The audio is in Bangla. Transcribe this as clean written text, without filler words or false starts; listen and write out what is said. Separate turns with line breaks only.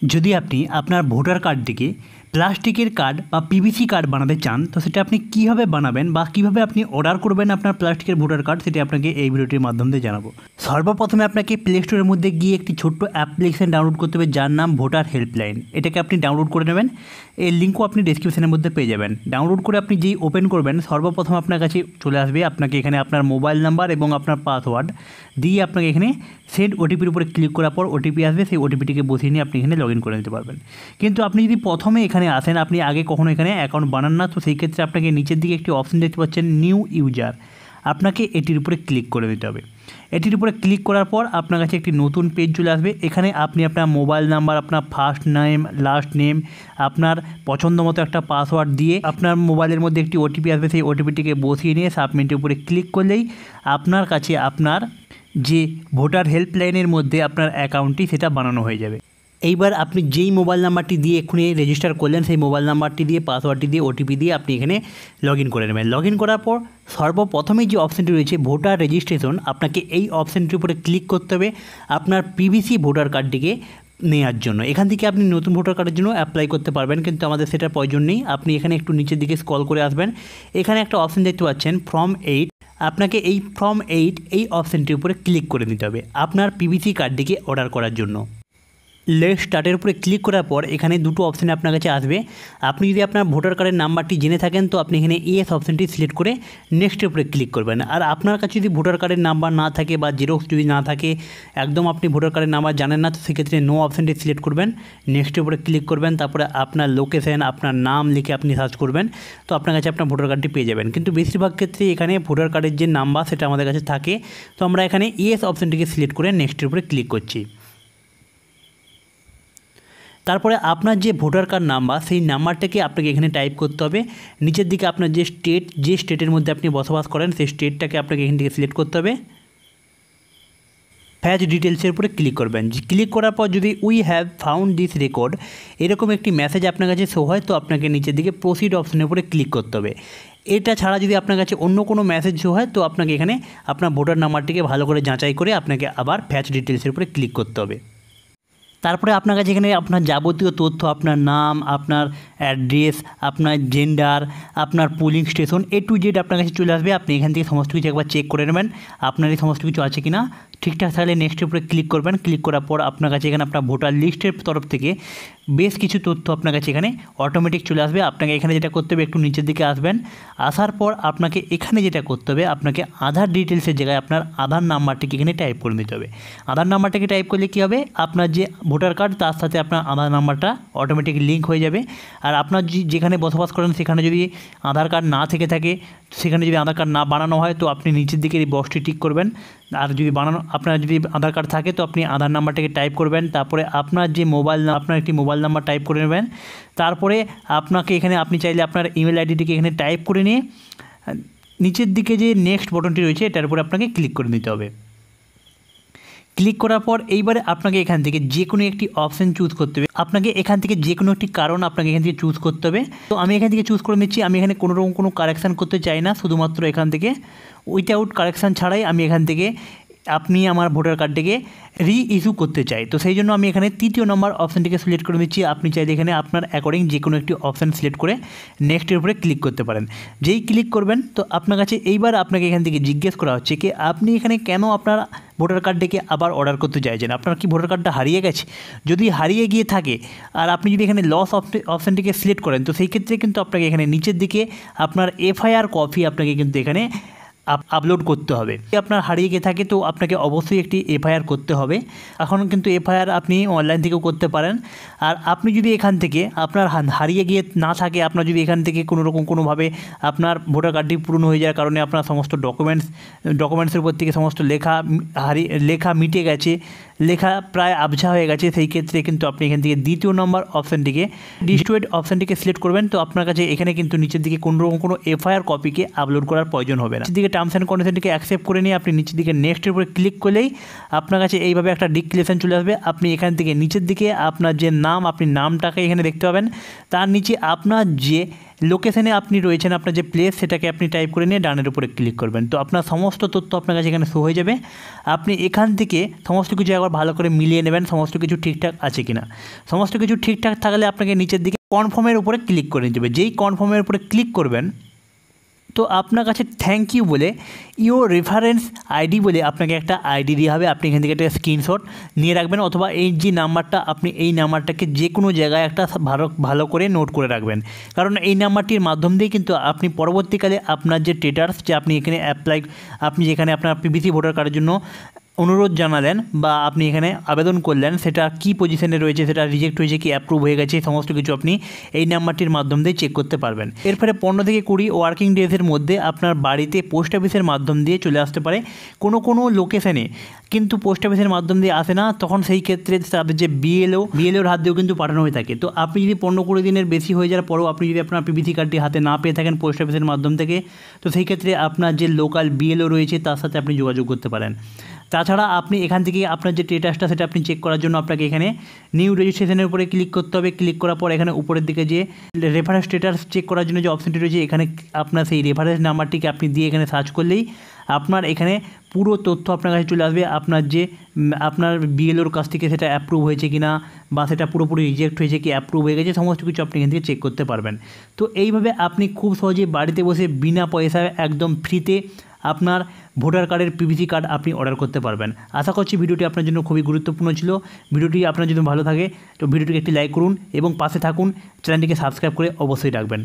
যদি আপনি আপনার ভোটার কার্ডটিকে প্লাস্টিকের কার্ড বা পিভিসি কার্ড বানাতে চান তো সেটা আপনি কীভাবে বানাবেন বা কীভাবে আপনি অর্ডার করবেন আপনার প্লাস্টিকের ভোটার কার্ড সেটি আপনাকে এই ভিডিওটির মাধ্যমে জানাবো। সর্বপ্রথমে আপনাকে প্লে স্টোরের মধ্যে গিয়ে একটি ছোট্ট অ্যাপ্লিকেশন ডাউনলোড করতে হবে যার নাম ভোটার হেল্পলাইন। এটাকে আপনি ডাউনলোড করে নেবেন, এর লিঙ্কও আপনি ডেসক্রিপশনের মধ্যে পেয়ে যাবেন। ডাউনলোড করে আপনি যেই ওপেন করবেন সর্বপ্রথম আপনার কাছে চলে আসবে, আপনাকে এখানে আপনার মোবাইল নাম্বার এবং আপনার পাসওয়ার্ড দিয়ে আপনাকে এখানে সেন্ড ওটিপির উপরে ক্লিক করার পর ওটিপি আসবে, সেই ওটিপিটিকে বসিয়ে নিয়ে আপনি এখানে লগ ইন করে নিতে পারবেন। কিন্তু আপনি যদি প্রথমে এখানে আসেন, আপনি আগে কখনো এখানে অ্যাকাউন্ট বানান না, তো সেই ক্ষেত্রে আপনাকে নিচের দিকে একটি অপশন দেখতে পাচ্ছেন নিউ ইউজার, আপনাকে এটির উপরে ক্লিক করে দিতে হবে। এটির উপরে ক্লিক করার পর আপনার কাছে একটি নতুন পেজ চলে আসবে। এখানে আপনি আপনার মোবাইল নাম্বার, আপনার ফার্স্ট নেম, লাস্ট নেম, আপনার পছন্দ মতো একটা পাসওয়ার্ড দিয়ে আপনার মোবাইলের মধ্যে একটি ওটিপি আসবে, সেই ওটিপিটিকে বসিয়ে নিয়ে সাবমিটের উপরে ক্লিক করলেই আপনার কাছে আপনার যে ভোটার হেল্পলাইনের মধ্যে আপনার অ্যাকাউন্টটি সেটা বানানো হয়ে যাবে। এইবার আপনি যেই মোবাইল নাম্বারটি দিয়ে এক্ষুনি রেজিস্টার করলেন সেই মোবাইল নাম্বারটি দিয়ে পাসওয়ার্ডটি দিয়ে ওটিপি দিয়ে আপনি এখানে লগ ইন করে নেবেন। লগ ইন করার পর সর্বপ্রথমেই যে অপশানটি রয়েছে ভোটার রেজিস্ট্রেশন, আপনাকে এই অপশানটির উপরে ক্লিক করতে হবে আপনার পিভিসি ভোটার কার্ডটিকে নেওয়ার জন্য। এখান থেকে আপনি নতুন ভোটার কার্ডের জন্য অ্যাপ্লাই করতে পারবেন, কিন্তু আমাদের সেটার প্রয়োজন নেই। আপনি এখানে একটু নিচের দিকে স্ক্রল করে আসবেন, এখানে একটা অপশান দেখতে পাচ্ছেন ফর্ম 8, আপনাকে এই ফর্ম 8 এই অপশানটির উপরে ক্লিক করে নিতে হবে আপনার পিভিসি কার্ডটিকে অর্ডার করার জন্য। লেট স্টার্টের উপরে ক্লিক করার পর এখানে দুটো অপশান আপনার কাছে আসবে। আপনি যদি আপনার ভোটার কার্ডের নাম্বারটি জেনে থাকেন তো আপনি এখানে ইয়েস অপশানটি সিলেক্ট করে নেক্সটের উপরে ক্লিক করবেন। আর আপনার কাছে যদি ভোটার কার্ডের নাম্বার না থাকে বা জেরক্স যদি না থাকে, একদম আপনি ভোটার কার্ডের নাম্বার জানেন না, তো সেক্ষেত্রে নো অপশানটি সিলেক্ট করবেন, নেক্সটের উপরে ক্লিক করবেন, তারপরে আপনার লোকেশন, আপনার নাম লিখে আপনি সার্চ করবেন, তো আপনার কাছে আপনার ভোটার কার্ডটি পেয়ে যাবেন। কিন্তু বেশিরভাগ ক্ষেত্রে এখানে ভোটার কার্ডের যে নাম্বার সেটা আমাদের কাছে থাকে, তো আমরা এখানে ইয়েস অপশানটিকে সিলেক্ট করে নেক্সটের উপরে ক্লিক করছি। তারপরে আপনার যে ভোটার কার্ড নাম্বার সেই নাম্বারটাকে আপনাকে এখানে টাইপ করতে হবে। নিচের দিকে আপনার যে স্টেটের মধ্যে আপনি বসবাস করেন সেই স্টেটটাকে আপনাকে এখান থেকে সিলেক্ট করতে হবে। ফ্যাচ ডিটেলসের উপরে ক্লিক করবেন। ক্লিক করার পর যদি we have found this record এরকম একটি মেসেজ আপনার কাছে শো হয়, তো আপনাকে নিচের দিকে প্রসিড অপশনের উপরে ক্লিক করতে হবে। এটা ছাড়া যদি আপনার কাছে অন্য কোনো মেসেজ শো হয় তো আপনাকে এখানে আপনার ভোটার নাম্বারটিকে ভালো করে যাচাই করে আপনাকে আবার ফ্যাচ ডিটেলসের উপরে ক্লিক করতে হবে। তারপরে আপনার কাছে এখানে আপনার যাবতীয় তথ্য, আপনার নাম, আপনার অ্যাড্রেস, আপনার জেন্ডার, আপনার polling station A to Z আপনার কাছে চলে আসবে। আপনি এখান থেকে সমস্ত কিছু একবার চেক করে নেবেন আপনার এই সমস্ত কিছু আছে কি না। ঠিকঠাক থাকলে নেক্সটের উপরে ক্লিক করবেন। ক্লিক করার পর আপনার কাছে এখানে আপনার ভোটার লিস্টের তরফ থেকে বেশ কিছু তথ্য আপনার কাছে এখানে অটোমেটিক চলে আসবে। আপনাকে এখানে যেটা করতে হবে একটু নিচের দিকে আসবেন, আসার পর আপনাকে এখানে যেটা করতে হবে আপনাকে আধার ডিটেলসের জায়গায় আপনার আধার নাম্বারটিকে এখানে টাইপ করে নিতে হবে। আধার নাম্বারটাকে টাইপ করলে কী হবে, আপনার যে ভোটার কার্ড তার সাথে আপনার আধার নাম্বারটা অটোমেটিক লিঙ্ক হয়ে যাবে। আর আপনার যেখানে বসবাস করেন সেখানে যদি আধার কার্ড না থেকে থাকে, সেখানে যদি আধার কার্ড না বানানো হয় তো আপনি নিচের দিকে এই বক্সটি টিক করবেন। আর যদি আপনার যদি আধার কার্ড থাকে তো আপনি আধার নাম্বারটাকে টাইপ করবেন, তারপরে আপনার যে আপনার একটি মোবাইল নাম্বার টাইপ করে নেবেন। তারপরে আপনাকে এখানে আপনি চাইলে আপনার ইমেল আইডিটিকে এখানে টাইপ করে নিয়ে নিচের দিকে যে নেক্সট বটনটি রয়েছে এটার উপরে আপনাকে ক্লিক করে নিতে হবে। ক্লিক করার পর এইবারে আপনাকে এখান থেকে যে কোনো একটি অপশান চুজ করতে হবে। আপনাকে এখান থেকে যে কোনো একটি কারণ আপনাকে এখান থেকে চুজ করতে হবে। তো আমি এখান থেকে চুজ করে নিচ্ছি। আমি এখানে কোনো রকম কোনো কারেকশান করতে চাই না, শুধুমাত্র এখান থেকে উইথাউট কারেকশান ছাড়াই আমি এখান থেকে আপনি আমার ভোটার কার্ডটিকে ইস্যু করতে চাই। তো সেই জন্য আমি এখানে 3য় নম্বর অপশানটিকে সিলেক্ট করে নিচ্ছি। আপনি চাইলে এখানে আপনার অ্যাকর্ডিং যে কোনো একটি অপশান সিলেক্ট করে নেক্সটের উপরে ক্লিক করতে পারেন। যেই ক্লিক করবেন তো আপনার কাছে এইবার আপনাকে এখান থেকে জিজ্ঞেস করা হচ্ছে কি আপনি এখানে কেন আপনার ভোটার কার্ডটিকে আবার অর্ডার করতে চাইছেন। আপনার কি ভোটার কার্ডটা হারিয়ে গেছে? যদি হারিয়ে গিয়ে থাকে আর আপনি যদি এখানে লস অপশানটিকে সিলেক্ট করেন তো সেই ক্ষেত্রে কিন্তু আপনাকে এখানে নিচের দিকে আপনার FIR কপি আপনাকে কিন্তু এখানে আপলোড করতে হবে। আপনার হারিয়ে গিয়ে থাকে তো আপনাকে অবশ্যই একটি FIR করতে হবে। এখন কিন্তু FIR আপনি অনলাইন থেকেও করতে পারেন। আর আপনি যদি এখান থেকে আপনার হারিয়ে গিয়ে না থাকে, আপনার যদি এখান থেকে কোনোভাবে আপনার ভোটার কার্ডটি পূরণ হয়ে যাওয়ার কারণে আপনার সমস্ত ডকুমেন্টসের উপর থেকে সমস্ত লেখা মিটে গেছে, লেখা প্রায় আবছা হয়ে গেছে, সেই ক্ষেত্রে কিন্তু আপনি এখান থেকে 2য় নম্বর অপশানটিকে ডিস্ট্রয়েড অপশানটিকে সিলেক্ট করবেন। তো আপনার কাছে এখানে কিন্তু নিচের দিকে কোনো FIR কপিকে আপলোড করার প্রয়োজন হবে না। দিকে টার্মস অ্যান্ড কন্ডিশনটিকে অ্যাকসেপ্ট করে নিয়ে আপনি নিচের দিকে নেক্সটের উপরে ক্লিক করলেই আপনার কাছে এইভাবে একটা ডিক্লারেশন চলে আসবে। আপনি এখান থেকে নিচের দিকে আপনার যে নাম, আপনি নামটাকে এখানে দেখতে পাবেন, তার নিচে আপনার যে লোকেশনে আপনি রয়েছেন, আপনার যে প্লেস সেটাকে আপনি টাইপ করে নিয়ে ডানের উপরে ক্লিক করবেন। তো আপনার সমস্ত তথ্য আপনার কাছে এখানে শো হয়ে যাবে। আপনি এখান থেকে সমস্ত কিছু একবার ভালো করে মিলিয়ে নেবেন সমস্ত কিছু ঠিকঠাক আছে কিনা। সমস্ত কিছু ঠিকঠাক থাকলে আপনাকে নিচের দিকে কনফার্মের উপরে ক্লিক করে নিতে হবে। যেই কনফার্মের উপরে ক্লিক করবেন তো আপনার কাছে থ্যাংক ইউ বলে ইওর রেফারেন্স আইডি বলে আপনাকে একটা আইডি দেওয়া হবে। আপনি এখান থেকে একটা স্ক্রিনশট নিয়ে রাখবেন, অথবা এই যে নাম্বারটা আপনি এই নাম্বারটাকে যে কোনো জায়গায় একটা ভালো করে নোট করে রাখবেন, কারণ এই নাম্বারটির মাধ্যম দিয়ে কিন্তু আপনি পরবর্তীকালে আপনার যে স্ট্যাটাস যে আপনি এখানে আপনি যেখানে আপনার পিভিসি ভোটার কার্ডের জন্য অনুরোধ জানালেন বা আপনি এখানে আবেদন করলেন সেটা কি পজিশনে রয়েছে, সেটা রিজেক্ট হয়েছে কি অ্যাপ্রুভ হয়ে গেছে, সমস্ত কিছু আপনি এই নাম্বারটির মাধ্যম দিয়ে চেক করতে পারবেন। এরপরে 15 থেকে 20 ওয়ার্কিং ডেজের মধ্যে আপনার বাড়িতে পোস্ট অফিসের মাধ্যম দিয়ে চলে আসতে পারে। কোনো লোকেশানে কিন্তু পোস্ট অফিসের মাধ্যম দিয়ে আসে না, তখন সেই ক্ষেত্রে তাদের যে বিএলওর হাত দিয়েও কিন্তু পাঠানো হয়ে থাকে। তো আপনি যদি 15-20 দিনের বেশি হয়ে যাওয়ার পরেও আপনি যদি আপনার পিভিসি কার্ডটি হাতে না পেয়ে থাকেন পোস্ট অফিসের মাধ্যম থেকে, তো সেই ক্ষেত্রে আপনার যে লোকাল বিএলও রয়েছে তার সাথে আপনি যোগাযোগ করতে পারেন। তাছাড়া আপনি এখান থেকে আপনার যে স্ট্যাটাসটা সেটা আপনি চেক করার জন্য আপনাকে এখানে নিউ রেজিস্ট্রেশনের উপরে ক্লিক করতে হবে। ক্লিক করার পর এখানে উপরের দিকে যে রেফারেন্স স্ট্যাটাস চেক করার জন্য যে অপশনটি রয়েছে এখানে আপনার সেই রেফারেন্স নাম্বারটিকে আপনি দিয়ে এখানে সার্চ করলেই আপনার এখানে পুরো তথ্য আপনার কাছে চলে আসবে। আপনার বিএলওর কাছ থেকে সেটা অ্যাপ্রুভ হয়েছে কি না, বা সেটা পুরোপুরি রিজেক্ট হয়েছে কি অ্যাপ্রুভ হয়ে গেছে, সমস্ত কিছু আপনি এখান থেকে চেক করতে পারবেন। তো এইভাবে আপনি খুব সহজেই বাড়িতে বসে বিনা পয়সায় একদম ফ্রিতে আপনার ভোটার কার্ডের পিভিসি কার্ড আপনি অর্ডার করতে পারবেন। আশা করছি ভিডিওটি আপনার জন্য খুবই গুরুত্বপূর্ণ ছিল। ভিডিওটি আপনার যদি ভালো থাকে তো ভিডিওটিকে একটি লাইক করুন এবং পাশে থাকুন, চ্যানেলটিকে সাবস্ক্রাইব করে অবশ্যই রাখবেন।